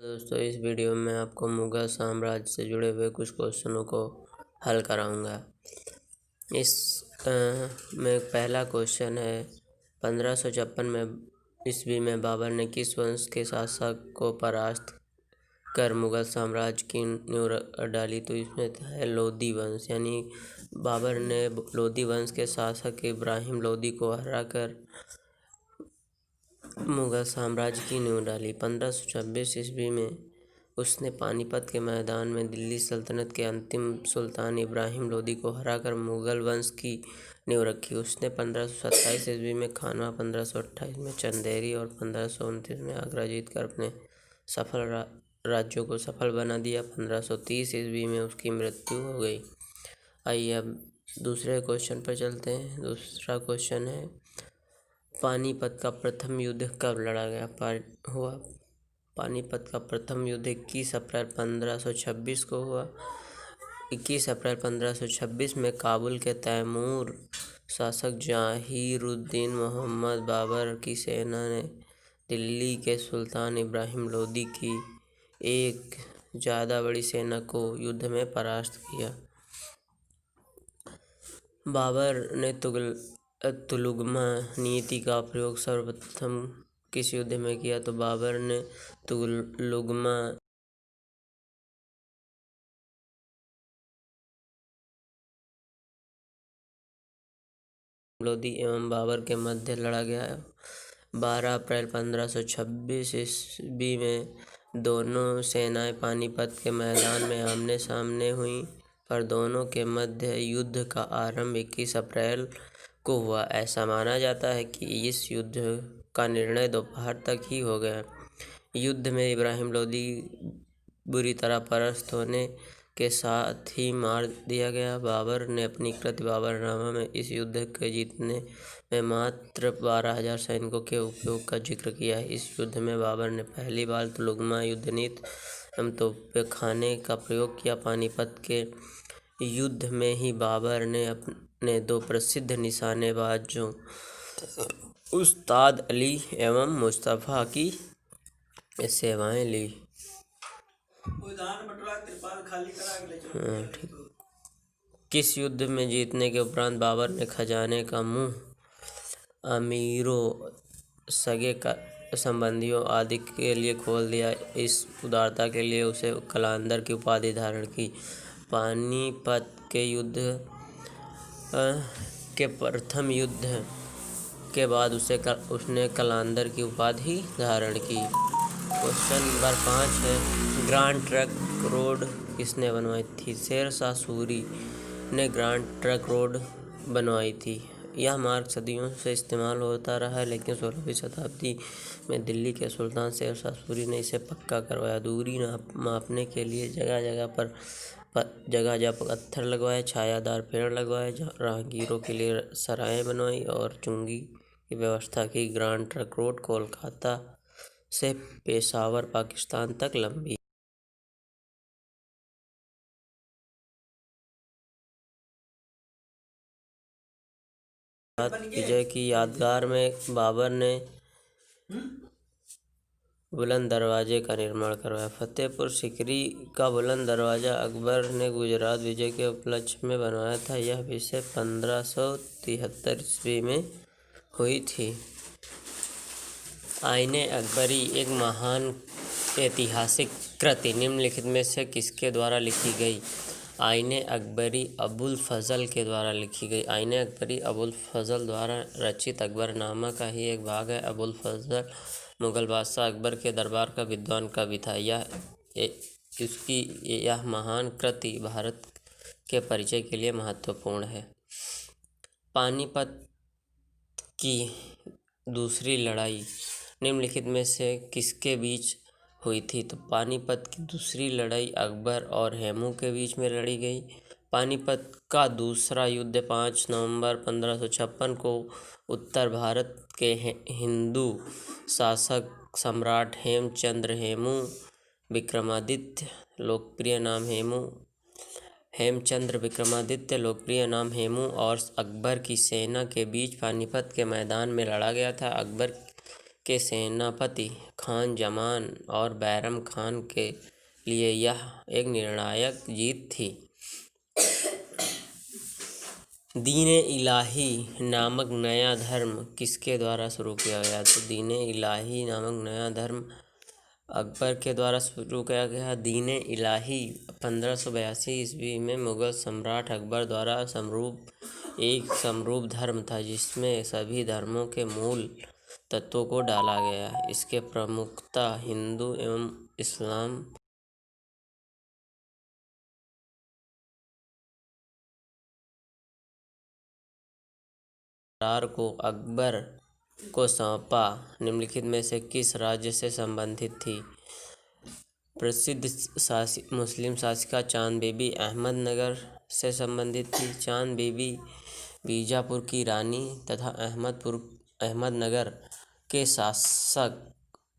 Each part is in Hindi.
दोस्तों, इस वीडियो में आपको मुगल साम्राज्य से जुड़े हुए कुछ क्वेश्चनों को हल कराऊंगा। इस में पहला क्वेश्चन है, 1556 में ईस्वी में बाबर ने किस वंश के शासक को परास्त कर मुगल साम्राज्य की नींव डाली? तो इसमें है लोदी वंश। यानी बाबर ने लोदी वंश के शासक इब्राहिम लोदी को हराकर मुगल साम्राज्य की नींव डाली। 1526 ईस्वी में उसने पानीपत के मैदान में दिल्ली सल्तनत के अंतिम सुल्तान इब्राहिम लोदी को हराकर मुगल वंश की नींव रखी। उसने 1527 ईस्वी में खानवा, 1528 में चंदेरी और 1529 में आगरा जीतकर अपने सफल राज्यों को सफल बना दिया। 1530 ईस्वी में उसकी मृत्यु हो गई। आइए अब दूसरे क्वेश्चन पर चलते हैं। दूसरा क्वेश्चन है, पानीपत का प्रथम युद्ध कब लड़ा गया हुआ? पानीपत का प्रथम युद्ध 21 अप्रैल 1526 को हुआ। 21 अप्रैल 1526 में काबुल के तैमूर शासक जहीरुद्दीन मोहम्मद बाबर की सेना ने दिल्ली के सुल्तान इब्राहिम लोदी की एक ज़्यादा बड़ी सेना को युद्ध में परास्त किया। बाबर ने तुलुगमा नीति का प्रयोग सर्वप्रथम किस युद्ध में किया? तो बाबर ने तुलुगमा लोदी एवं बाबर के मध्य लड़ा गया। 12 अप्रैल 1526 ईस्वी में दोनों सेनाएं पानीपत के मैदान में आमने सामने हुईं, पर दोनों के मध्य युद्ध का आरंभ 21 अप्रैल को हुआ। ऐसा माना जाता है कि इस युद्ध का निर्णय दोपहर तक ही हो गया। युद्ध में इब्राहिम लोदी बुरी तरह परास्त होने के साथ ही मार दिया गया। बाबर ने अपनी कृत बाबरनामा में इस युद्ध के जीतने में मात्र 12,000 सैनिकों के उपयोग का जिक्र किया है। इस युद्ध में बाबर ने पहली बार तुलुगमा युद्धनीति एवं तोपखाने का प्रयोग किया। पानीपत के युद्ध में ही बाबर ने अपने दो प्रसिद्ध निशानेबाजों उस्ताद अली एवं मुस्तफ़ा की सेवाएं ली। किस युद्ध में जीतने के उपरांत बाबर ने खजाने का मुंह अमीरों, सगे संबंधियों आदि के लिए खोल दिया? इस उदारता के लिए उसे कलंदर की उपाधि धारण की। पानीपत के युद्ध के प्रथम युद्ध के बाद उसने कलंदर की उपाधि धारण की। क्वेश्चन नंबर 5 है, ग्रांड ट्रंक रोड किसने बनवाई थी? शेरशाह सूरी ने ग्रांड ट्रंक रोड बनवाई थी। यह मार्ग सदियों से इस्तेमाल होता रहा है, लेकिन 16वीं शताब्दी में दिल्ली के सुल्तान शेरशाह सूरी ने इसे पक्का करवाया। दूरी मापने के लिए जगह जगह पत्थर लगवाए, छायादार पेड़ लगवाए, राहगीरों के लिए सराएं बनवाई और चुंगी की व्यवस्था की। ग्रांड ट्रंक रोड कोलकाता से पेशावर, पाकिस्तान तक लंबी। विजय की यादगार में बाबर ने बुलंद दरवाजे का निर्माण करवाया। फतेहपुर सीकरी का बुलंद दरवाजा अकबर ने गुजरात विजय के उपलक्ष्य में बनवाया था। यह विजय 1573 ईस्वी में हुई थी। आईने अकबरी एक महान ऐतिहासिक कृति निम्नलिखित में से किसके द्वारा लिखी गई? आईने अकबरी अबुल फजल के द्वारा लिखी गई। आईने अकबरी अबुल फजल द्वारा रचित अकबरनामा का ही एक भाग है। अबुल फजल मुगल बादशाह अकबर के दरबार का विद्वान कवि था। यह महान कृति भारत के परिचय के लिए महत्वपूर्ण है। पानीपत की दूसरी लड़ाई निम्नलिखित में से किसके बीच हुई थी? तो पानीपत की दूसरी लड़ाई अकबर और हेमू के बीच में लड़ी गई। पानीपत का दूसरा युद्ध 5 नवंबर 1556 को उत्तर भारत के हिंदू शासक सम्राट हेमचंद्र विक्रमादित्य लोकप्रिय नाम हेमू और अकबर की सेना के बीच पानीपत के मैदान में लड़ा गया था। अकबर के सेनापति खान जमान और बैरम खान के लिए यह एक निर्णायक जीत थी। दीन-ए इलाही नामक नया धर्म किसके द्वारा शुरू किया गया? तो दीन-ए इलाही नामक नया धर्म अकबर के द्वारा शुरू किया गया। दीन-ए इलाही 1582 ईस्वी में मुगल सम्राट अकबर द्वारा एक समरूप धर्म था जिसमें सभी धर्मों के मूल तत्वों को डाला गया। इसके प्रमुखता हिंदू एवं इस्लाम करार को अकबर को सौंपा निम्नलिखित में से किस राज्य से संबंधित थी? प्रसिद्ध मुस्लिम शासिका चांद बीबी अहमदनगर से संबंधित थी। चांद बीबी बीजापुर की रानी तथा अहमदनगर के शासक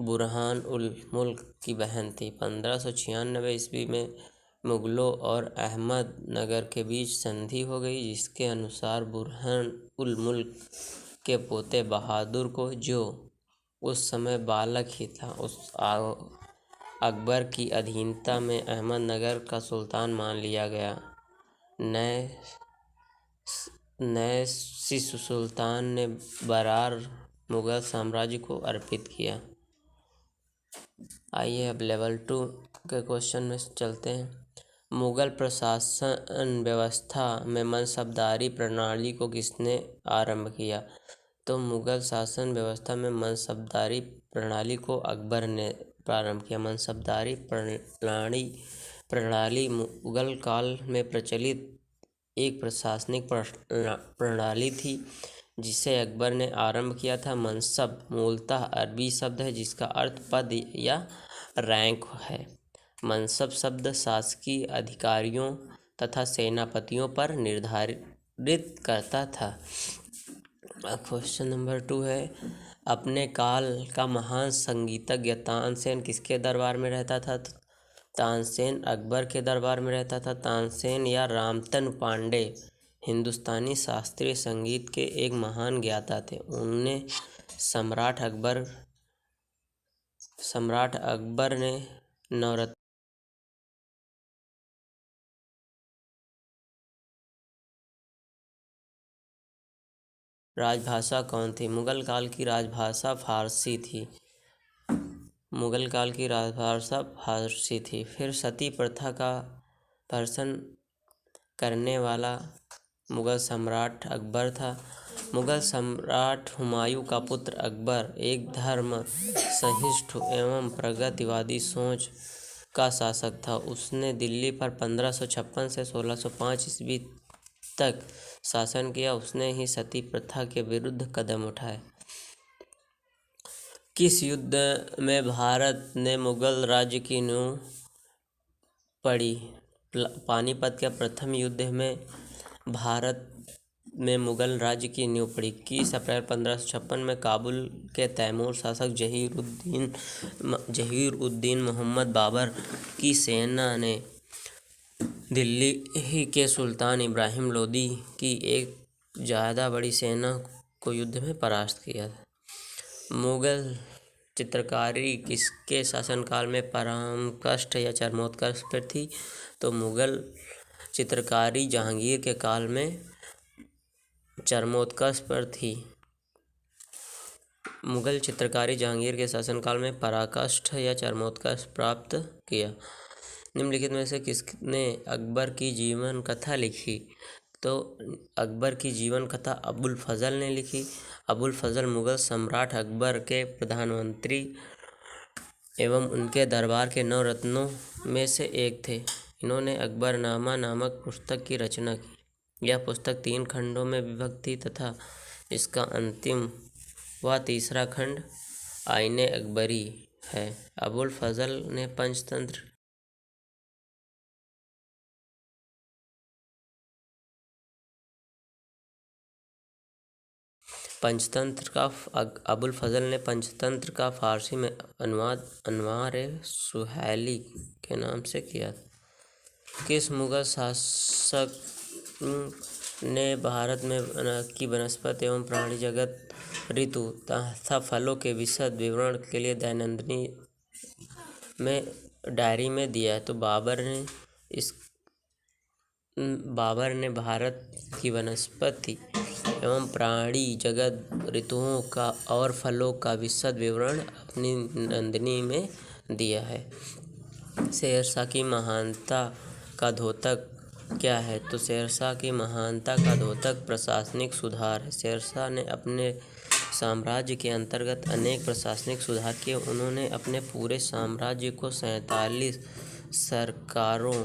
बुरहान उल मुल्क की बहन थी। 1596 ईस्वी में मुगलों और अहमदनगर के बीच संधि हो गई जिसके अनुसार बुरहान उल मुल्क के पोते बहादुर को, जो उस समय बालक ही था, उस अकबर की अधीनता में अहमदनगर का सुल्तान मान लिया गया। नए शिशु सुल्तान ने बरार मुगल साम्राज्य को अर्पित किया। आइए अब लेवल 2 के क्वेश्चन में चलते हैं। मुगल प्रशासन व्यवस्था में मनसबदारी प्रणाली को किसने आरंभ किया? तो मुगल शासन व्यवस्था में मनसबदारी प्रणाली को अकबर ने प्रारंभ किया। मनसबदारी प्रणाली मुगल काल में प्रचलित एक प्रशासनिक प्रणाली थी जिसे अकबर ने आरंभ किया था। मनसब मूलतः अरबी शब्द है जिसका अर्थ पद या रैंक है। मनसब शब्द शासकीय अधिकारियों तथा सेनापतियों पर निर्धारित करता था। क्वेश्चन नंबर 2 है, अपने काल का महान संगीतज्ञ तानसेन किसके दरबार में रहता था? तानसेन अकबर के दरबार में रहता था। तानसेन या रामतन पांडे हिंदुस्तानी शास्त्रीय संगीत के एक महान ज्ञाता थे। उन्हें सम्राट अकबर ने नवरत्न राजभाषा कौन थी? मुगल काल की राजभाषा फारसी थी। फिर सती प्रथा का भर्त्सन करने वाला मुगल सम्राट अकबर था। मुगल सम्राट हुमायूं का पुत्र अकबर एक धर्म सहिष्णु एवं प्रगतिवादी सोच का शासक था। उसने दिल्ली पर 1556 से 1605 ईस्वी तक शासन किया। उसने ही सती प्रथा के विरुद्ध कदम उठाए। किस युद्ध में भारत ने मुगल राज्य की नींव पड़ी? पानीपत के प्रथम युद्ध में भारत में मुगल राज्य की नींव पड़ी। 21 अप्रैल 1556 में काबुल के तैमूर शासक जहीर-उद्दीन मोहम्मद बाबर की सेना ने दिल्ली के सुल्तान इब्राहिम लोदी की एक ज़्यादा बड़ी सेना को युद्ध में परास्त किया था। मुगल चित्रकारी किसके शासनकाल में पराकाष्ठा या चरमोत्कर्ष पर थी? तो मुगल चित्रकारी जहांगीर के काल में चरमोत्कर्ष पर थी। मुगल चित्रकारी जहांगीर के शासनकाल में पराकाष्ठा या चरमोत्कर्ष प्राप्त किया। निम्नलिखित में से किसने अकबर की जीवन कथा लिखी? तो अकबर की जीवन कथा अबुल फजल ने लिखी। अबुल फजल मुगल सम्राट अकबर के प्रधानमंत्री एवं उनके दरबार के 9 रत्नों में से एक थे। इन्होंने अकबरनामा नामक पुस्तक की रचना की। यह पुस्तक 3 खंडों में विभक्त थी तथा इसका अंतिम व तीसरा खंड आईने अकबरी है। अबुल फजल ने अबुल फजल ने पंचतंत्र का फारसी में अनुवाद अनवार-ए-सुहैली के नाम से किया। किस मुगल शासक ने भारत में की वनस्पति एवं प्राणी जगत ऋतु तथा फलों के विशद विवरण के लिए दैनंदिनी में डायरी में दिया है। तो बाबर ने भारत की वनस्पति एवं प्राणी जगत, ऋतुओं का और फलों का विशद विवरण अपनी नंदिनी में दिया है। शेरशाह की महानता का द्योतक क्या है? तो शेरशाह की महानता का द्योतक प्रशासनिक सुधार है। शेरशाह ने अपने साम्राज्य के अंतर्गत अनेक प्रशासनिक सुधार किए। उन्होंने अपने पूरे साम्राज्य को 47 सरकारों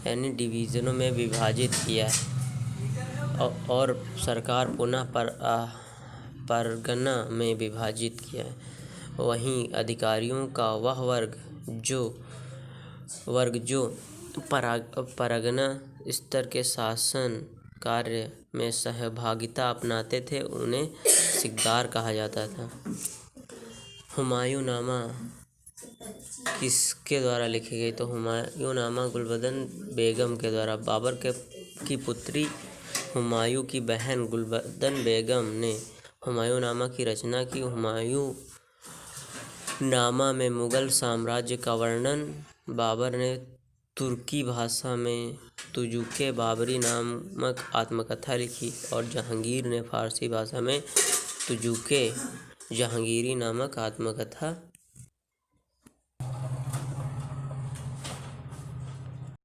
यानी डिवीज़नों में विभाजित किया और सरकार पुनः परगना में विभाजित किया है। वहीं अधिकारियों का वह वर्ग जो परगना स्तर के शासन कार्य में सहभागिता अपनाते थे, उन्हें सिकदार कहा जाता था। हुमायूंनामा किसके द्वारा लिखी गई? तो हुमायूंनामा गुलबदन बेगम के द्वारा। बाबर की पुत्री हुमायूं की बहन गुलबदन बेगम ने हुमायूंनामा की रचना की। हुमायूंनामा में मुगल साम्राज्य का वर्णन बाबर ने तुर्की भाषा में तुजुके बाबरी नामक आत्मकथा लिखी और जहांगीर ने फारसी भाषा में तुजुके जहांगीरी नामक आत्मकथा